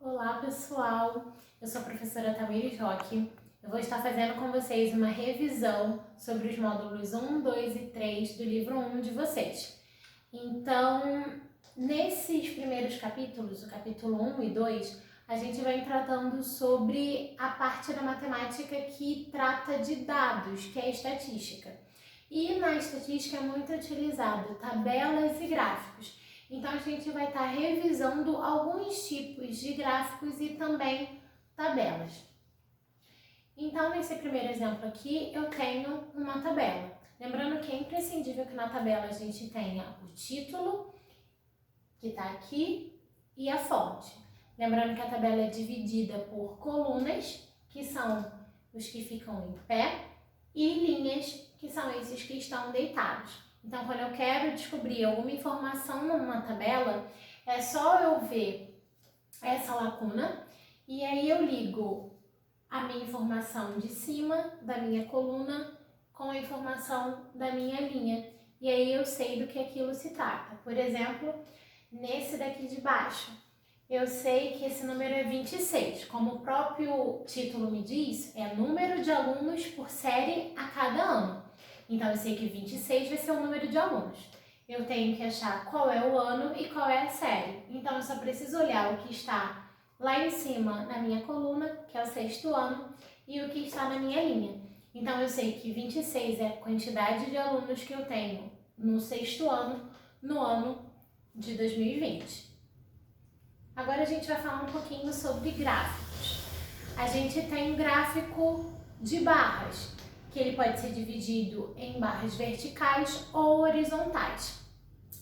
Olá pessoal, eu sou a professora Tamires Roque. Eu vou estar fazendo com vocês uma revisão sobre os módulos 1, 2 e 3 do livro 1 de vocês. Então, nesses primeiros capítulos, o capítulo 1 e 2, a gente vai tratando sobre a parte da matemática que trata de dados, que é a estatística. E na estatística é muito utilizado tabelas e gráficos. Então, a gente vai estar revisando alguns tipos de gráficos e também tabelas. Então, nesse primeiro exemplo aqui, eu tenho uma tabela. Lembrando que é imprescindível que na tabela a gente tenha o título, que está aqui, e a fonte. Lembrando que a tabela é dividida por colunas, que são os que ficam em pé, e linhas, que são esses que estão deitados. Então, quando eu quero descobrir alguma informação numa tabela, é só eu ver essa lacuna e aí eu ligo a minha informação de cima da minha coluna com a informação da minha linha. E aí eu sei do que aquilo se trata. Por exemplo, nesse daqui de baixo, eu sei que esse número é 26. Como o próprio título me diz, é número de alunos por série a cada ano. Então, eu sei que 26 vai ser o número de alunos. Eu tenho que achar qual é o ano e qual é a série. Então, eu só preciso olhar o que está lá em cima na minha coluna, que é o 6º ano, e o que está na minha linha. Então, eu sei que 26 é a quantidade de alunos que eu tenho no 6º ano, no ano de 2020. Agora, a gente vai falar um pouquinho sobre gráficos. A gente tem um gráfico de barras, que ele pode ser dividido em barras verticais ou horizontais.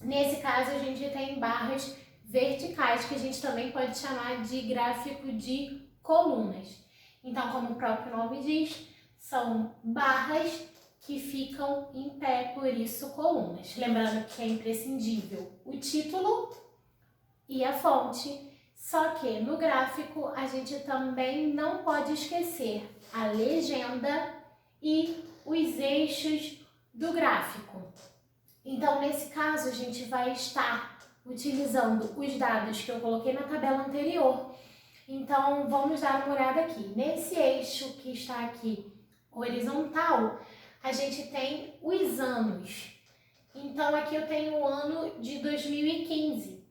Nesse caso, a gente tem barras verticais, que a gente também pode chamar de gráfico de colunas. Então, como o próprio nome diz, são barras que ficam em pé, por isso colunas. Lembrando que é imprescindível o título e a fonte, só que no gráfico a gente também não pode esquecer a legenda e os eixos do gráfico. Então, nesse caso, a gente vai estar utilizando os dados que eu coloquei na tabela anterior. Então, vamos dar uma olhada aqui. Nesse eixo que está aqui horizontal, a gente tem os anos. Então, aqui eu tenho o ano de 2015.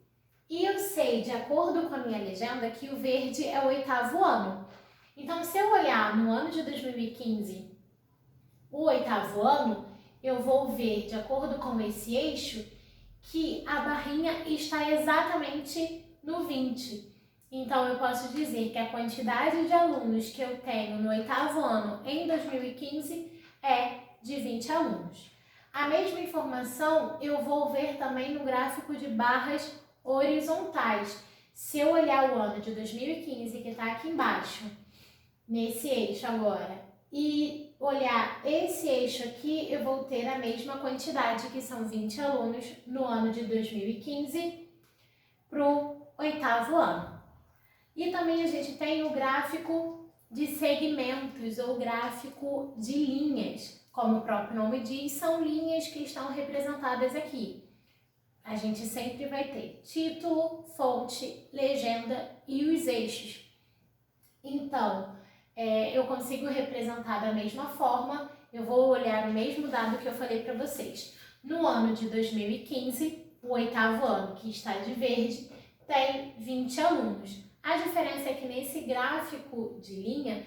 E eu sei, de acordo com a minha legenda, que o verde é o 8º ano. Então, se eu olhar no ano de 2015, o 8º ano, eu vou ver, de acordo com esse eixo, que a barrinha está exatamente no 20. Então, eu posso dizer que a quantidade de alunos que eu tenho no 8º ano em 2015 é de 20 alunos. A mesma informação eu vou ver também no gráfico de barras horizontais. Se eu olhar o ano de 2015, que está aqui embaixo, nesse eixo agora, e olhar esse eixo aqui, eu vou ter a mesma quantidade, que são 20 alunos no ano de 2015 para o 8º ano. E também a gente tem o gráfico de segmentos ou gráfico de linhas. Como o próprio nome diz, são linhas que estão representadas aqui. A gente sempre vai ter título, fonte, legenda e os eixos. Então, eu consigo representar da mesma forma, eu vou olhar o mesmo dado que eu falei para vocês. No ano de 2015, o 8º ano, que está de verde, tem 20 alunos. A diferença é que nesse gráfico de linha,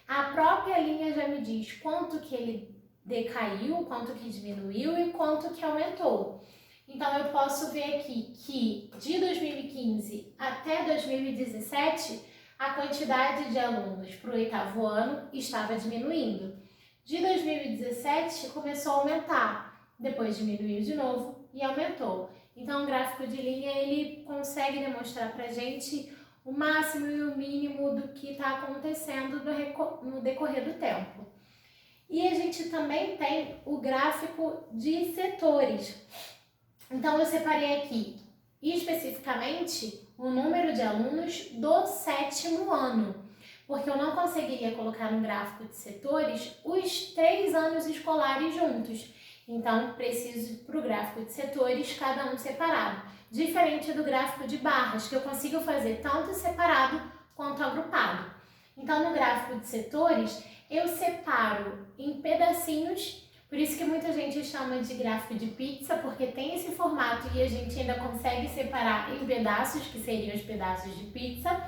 a própria linha já me diz quanto que ele decaiu, quanto que diminuiu e quanto que aumentou. Então, eu posso ver aqui que de 2015 até 2017, a quantidade de alunos para o 8º ano estava diminuindo. De 2017, começou a aumentar, depois diminuiu de novo e aumentou. Então, o gráfico de linha, ele consegue demonstrar para a gente o máximo e o mínimo do que está acontecendo no decorrer do tempo. E a gente também tem o gráfico de setores. Então, eu separei aqui, especificamente, o número de alunos do 7º ano, porque eu não conseguiria colocar no gráfico de setores os 3 anos escolares juntos. Então, preciso para o gráfico de setores, cada um separado. diferente do gráfico de barras, que eu consigo fazer tanto separado quanto agrupado. Então, no gráfico de setores, eu separo em pedacinhos, por isso que muita gente chama de gráfico de pizza, porque tem esse formato e a gente ainda consegue separar em pedaços, que seriam os pedaços de pizza,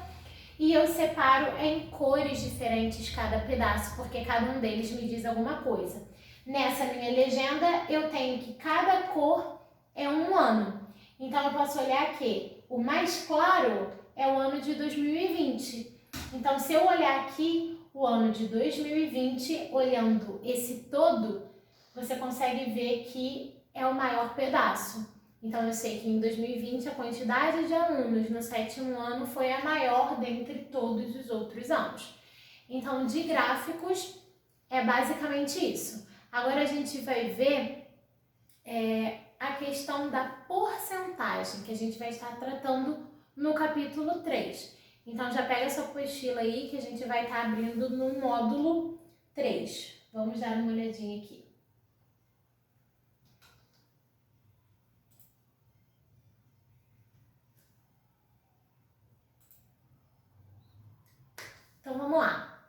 e eu separo em cores diferentes cada pedaço, porque cada um deles me diz alguma coisa. Nessa minha legenda, eu tenho que cada cor é um ano. Então, eu posso olhar que o mais claro é o ano de 2020. Então, se eu olhar aqui o ano de 2020, olhando esse todo, você consegue ver que é o maior pedaço. Então, eu sei que em 2020 a quantidade de alunos no 7º ano foi a maior dentre todos os outros anos. Então, de gráficos, é basicamente isso. Agora a gente vai ver a questão da porcentagem, que a gente vai estar tratando no capítulo 3. Então, já pega sua apostila aí, que a gente vai estar abrindo no módulo 3. Vamos dar uma olhadinha aqui. Então, vamos lá.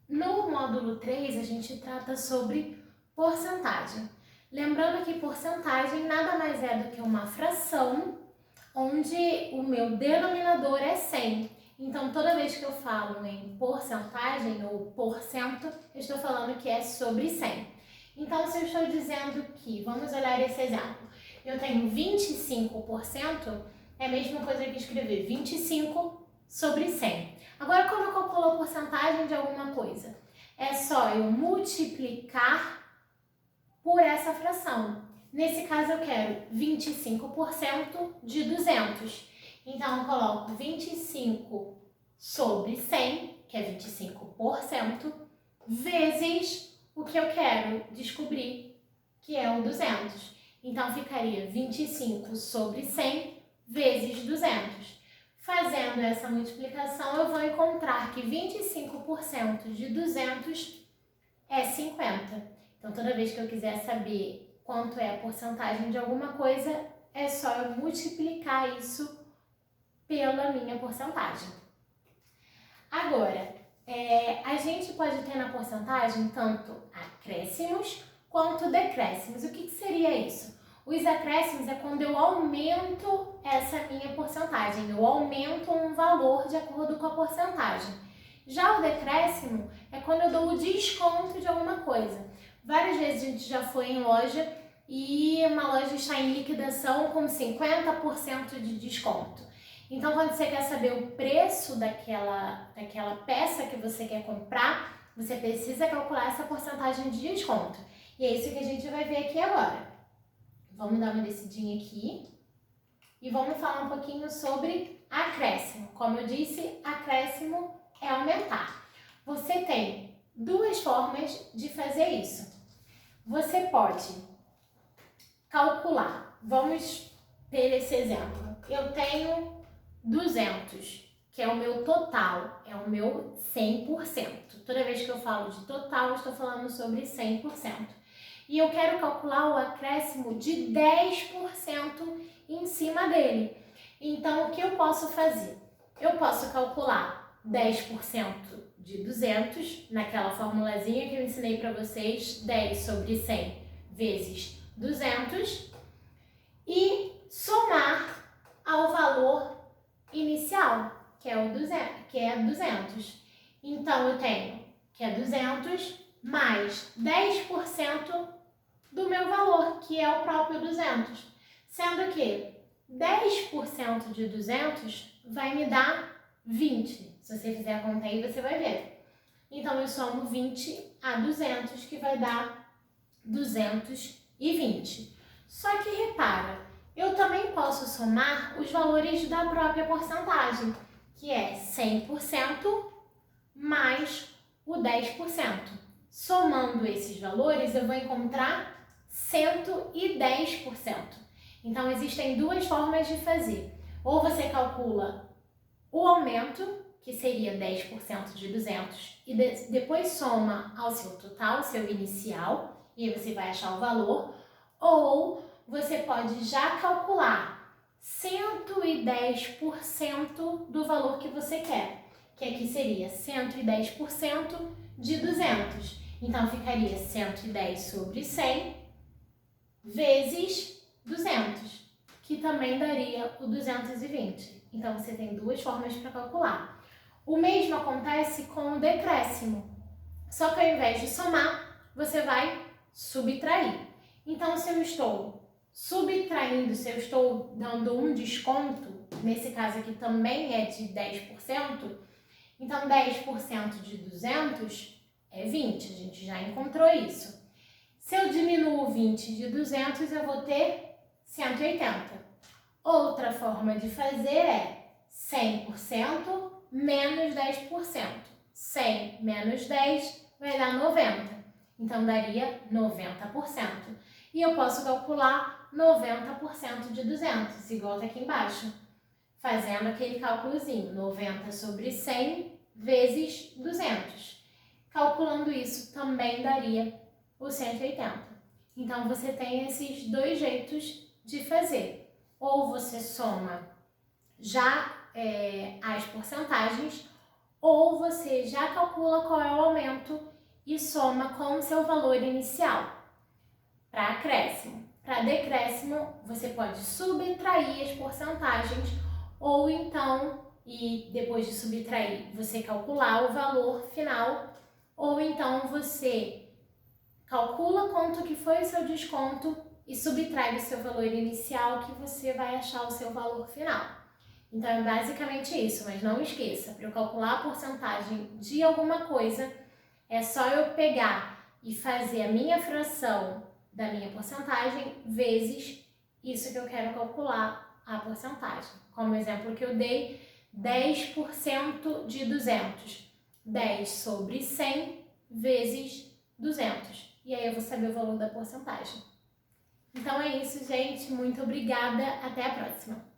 No módulo 3, a gente trata sobre porcentagem. Lembrando que porcentagem nada mais é do que uma fração onde o meu denominador é 100. Então, toda vez que eu falo em porcentagem ou porcento, eu estou falando que é sobre 100. Então, se eu estou dizendo que, vamos olhar esse exemplo, eu tenho 25%, é a mesma coisa que escrever 25 sobre 100. Agora, como eu calculo a porcentagem de alguma coisa? É só eu multiplicar por essa fração. Nesse caso, eu quero 25% de 200. Então, eu coloco 25 sobre 100, que é 25%, vezes o que eu quero descobrir, que é o 200. Então, ficaria 25 sobre 100 vezes 200. Fazendo essa multiplicação, eu vou encontrar que 25% de 200 é 50. Então, toda vez que eu quiser saber quanto é a porcentagem de alguma coisa, é só eu multiplicar isso pela minha porcentagem. Agora, a gente pode ter na porcentagem tanto acréscimos quanto decréscimos. O que seria isso? Os acréscimos é quando eu aumento essa minha porcentagem, eu aumento um valor de acordo com a porcentagem. Já o decréscimo é quando eu dou o desconto de alguma coisa. Várias vezes a gente já foi em loja e uma loja está em liquidação com 50% de desconto. Então, quando você quer saber o preço daquela peça que você quer comprar, você precisa calcular essa porcentagem de desconto. E é isso que a gente vai ver aqui agora. Vamos dar uma descidinha aqui e vamos falar um pouquinho sobre acréscimo. Como eu disse, acréscimo é aumentar. Você tem duas formas de fazer isso. Você pode calcular. Vamos ter esse exemplo. Eu tenho 200, que é o meu total, é o meu 100%. Toda vez que eu falo de total, eu estou falando sobre 100%. E eu quero calcular o acréscimo de 10% em cima dele. Então, o que eu posso fazer? Eu posso calcular 10% de 200, naquela formulazinha que eu ensinei para vocês, 10 sobre 100 vezes 200, e somar ao valor inicial, que é 200. Então, eu tenho que é 200 mais 10% do meu valor, que é o próprio 200. Sendo que 10% de 200 vai me dar 20. Se você fizer a conta aí, você vai ver. Então, eu somo 20 a 200, que vai dar 220. Só que repara, eu também posso somar os valores da própria porcentagem, que é 100% mais o 10%. Somando esses valores, eu vou encontrar 110%. Então, existem duas formas de fazer. Ou você calcula o aumento, que seria 10% de 200, e depois soma ao seu total, seu inicial, e aí você vai achar o valor. Ou você pode já calcular 110% do valor que você quer, que aqui seria 110% de 200. Então, ficaria 110 sobre 100 vezes 200, que também daria o 220. Então, você tem duas formas para calcular. O mesmo acontece com o decréscimo, só que ao invés de somar, você vai subtrair. Então, se eu estou subtraindo, se eu estou dando um desconto, nesse caso aqui também é de 10%, então 10% de 200 é 20, a gente já encontrou isso. Se eu diminuo 20 de 200, eu vou ter 180. Outra forma de fazer é 100% menos 10%. 100 menos 10 vai dar 90. Então, daria 90%. E eu posso calcular 90% de 200, igual tá aqui embaixo. Fazendo aquele cálculozinho, 90 sobre 100 vezes 200. Calculando isso, também daria o 180. Então, você tem esses dois jeitos de fazer. Ou você soma já as porcentagens, ou você já calcula qual é o aumento e soma com o seu valor inicial. Para acréscimo. Para decréscimo, você pode subtrair as porcentagens, ou então, e depois de subtrair, você calcular o valor final, ou então você calcula quanto que foi o seu desconto e subtrai o seu valor inicial, que você vai achar o seu valor final. Então, é basicamente isso, mas não esqueça, para eu calcular a porcentagem de alguma coisa, é só eu pegar e fazer a minha fração da minha porcentagem vezes isso que eu quero calcular a porcentagem. Como exemplo que eu dei, 10% de 200. 10 sobre 100 vezes 200. E aí eu vou saber o valor da porcentagem. Então é isso, gente. Muito obrigada. Até a próxima.